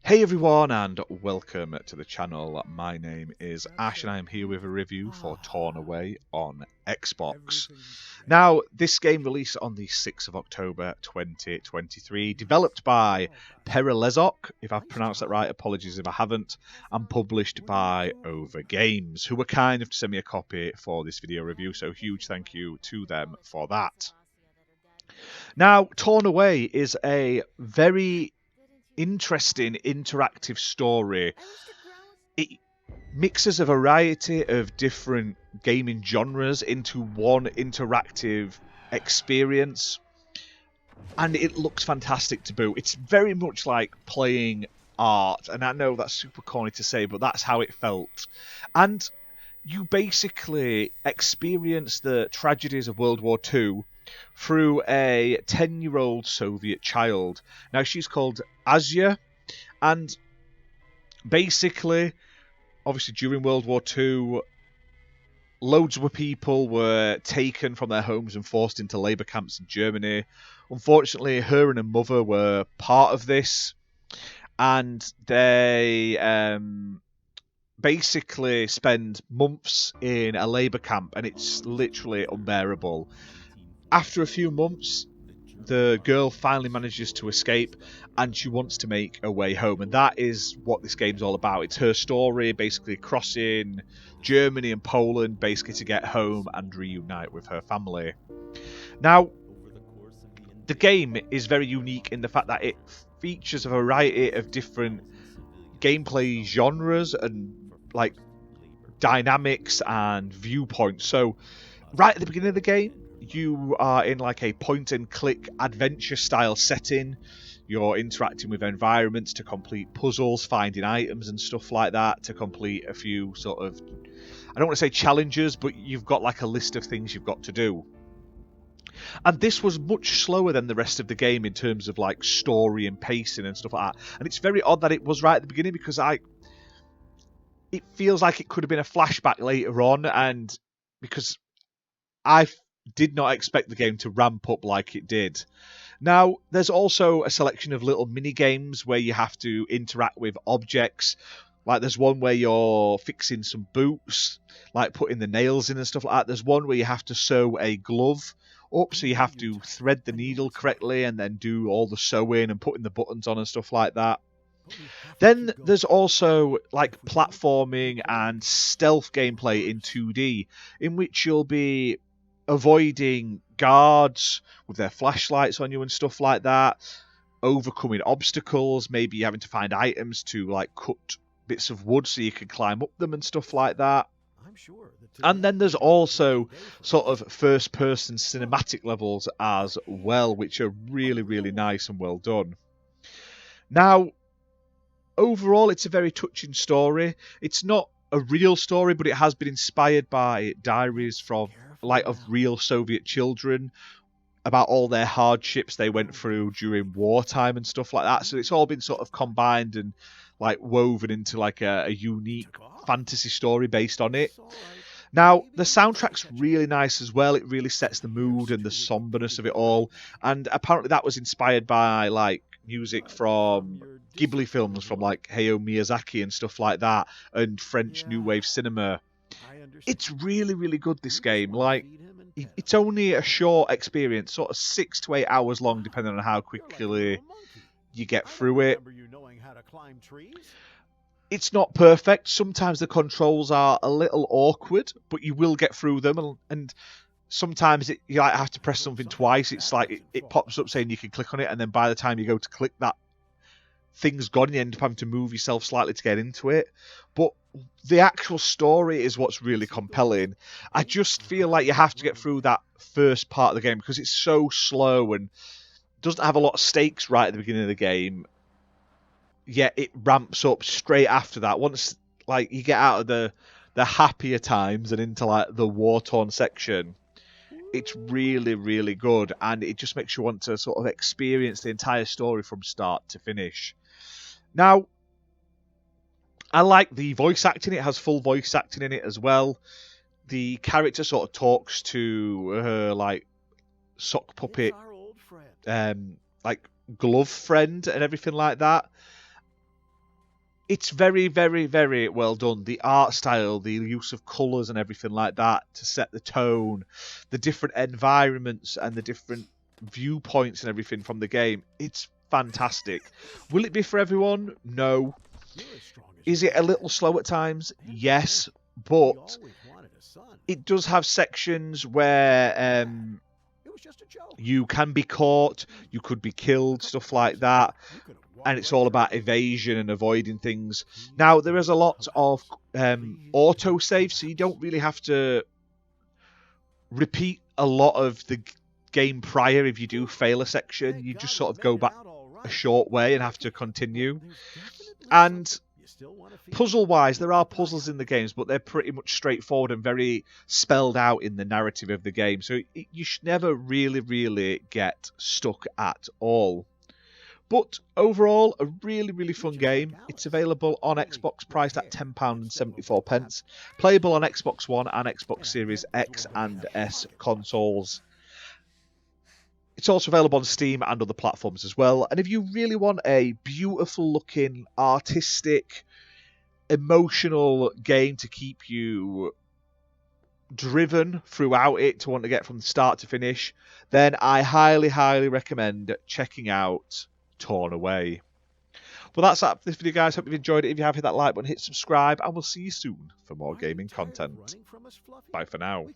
Hey everyone and welcome to the channel. My name is Ash and I am here with a review for Torn Away on Xbox. Now, this game released on the 6th of October 2023, developed by perelesoq, if I've pronounced that right, apologies if I haven't, and published by Over Games, who were kind enough to send me a copy for this video review, so huge thank you to them for that. Now, Torn Away is a very interesting interactive story. It mixes a variety of different gaming genres into one interactive experience, and it looks fantastic to boot. It's very much like playing art, and I know that's super corny to say, but that's how it felt. And you basically experience the tragedies of World War II through a 10-year-old Soviet child. Now, she's called Asya, and basically, obviously, during World War II, loads of people were taken from their homes and forced into labour camps in Germany. Unfortunately, her and her mother were part of this, and they basically spend months in a labour camp, and it's literally unbearable. After a few months, the girl finally manages to escape, and she wants to make her way home, and that is what this game's all about. It's her story, basically crossing Germany and Poland, basically to get home and reunite with her family. Now, the game is very unique in the fact that it features a variety of different gameplay genres and like dynamics and viewpoints. So right at the beginning of the game, you are in like a point and click adventure style setting. You're interacting with environments to complete puzzles, finding items and stuff like that, to complete a few sort of, I don't want to say challenges, but you've got like a list of things you've got to do. And this was much slower than the rest of the game in terms of like story and pacing and stuff like that. And it's very odd that it was right at the beginning, because it feels like it could have been a flashback later on, and because I did not expect the game to ramp up like it did. Now, there's also a selection of little mini games where you have to interact with objects. Like there's one where you're fixing some boots, like putting the nails in and stuff like that. There's one where you have to sew a glove up, so you have to thread the needle correctly and then do all the sewing and putting the buttons on and stuff like that. Then there's also like platforming and stealth gameplay in 2D, in which you'll be avoiding guards with their flashlights on you and stuff like that, overcoming obstacles, maybe having to find items to like cut bits of wood so you can climb up them and stuff like that. And then there's also sort of first-person cinematic levels as well, which are really, really nice and well done. Now, overall, it's a very touching story. It's not a real story, but it has been inspired by diaries from of real Soviet children about all their hardships they went through during wartime and stuff like that. So it's all been sort of combined and like woven into like a unique fantasy story based on it. Now, the soundtrack's really nice as well. It really sets the mood and the somberness of it all. And apparently that was inspired by like music from Ghibli films, from like Hayao Miyazaki and stuff like that, and French New Wave cinema. It's really, really good, this game. Like, it's only a short experience, sort of 6 to 8 hours long, depending on how quickly you get through it. It's not perfect. Sometimes the controls are a little awkward, but you will get through them. And sometimes you like have to press something twice. It's like it pops up saying you can click on it, and then by the time you go to click, that thing's gone and you end up having to move yourself slightly to get into it. But the actual story is what's really compelling. I just feel like you have to get through that first part of the game because it's so slow and doesn't have a lot of stakes right at the beginning of the game. Yet it ramps up straight after that. Once like you get out of the happier times and into like the war-torn section, it's really, really good, and it just makes you want to sort of experience the entire story from start to finish. Now, I like the voice acting. It has full voice acting in it as well. The character sort of talks to her like sock puppet, like glove friend and everything like that. It's very, very, very well done. The art style, the use of colours and everything like that to set the tone, the different environments and the different viewpoints and everything from the game. It's fantastic. Will it be for everyone? No. Is it a little slow at times? Yes. But it does have sections where you can be caught, you could be killed, stuff like that. And it's all about evasion and avoiding things. Now, there is a lot of autosave, so you don't really have to repeat a lot of the game prior if you do fail a section. You just sort of go back a short way and have to continue. And puzzle-wise, there are puzzles in the games, but they're pretty much straightforward and very spelled out in the narrative of the game. So you should never really, really get stuck at all. But overall, a really, really fun game. It's available on Xbox, priced at £10.74. Playable on Xbox One and Xbox Series X and S consoles. It's also available on Steam and other platforms as well. And if you really want a beautiful looking, artistic, emotional game to keep you driven throughout it, to want to get from start to finish, then I highly, highly recommend checking out Torn Away. Well, that's that for this video, guys. Hope you've enjoyed it. If you have, hit that like button, hit subscribe, and we'll see you soon for more gaming content. Bye for now.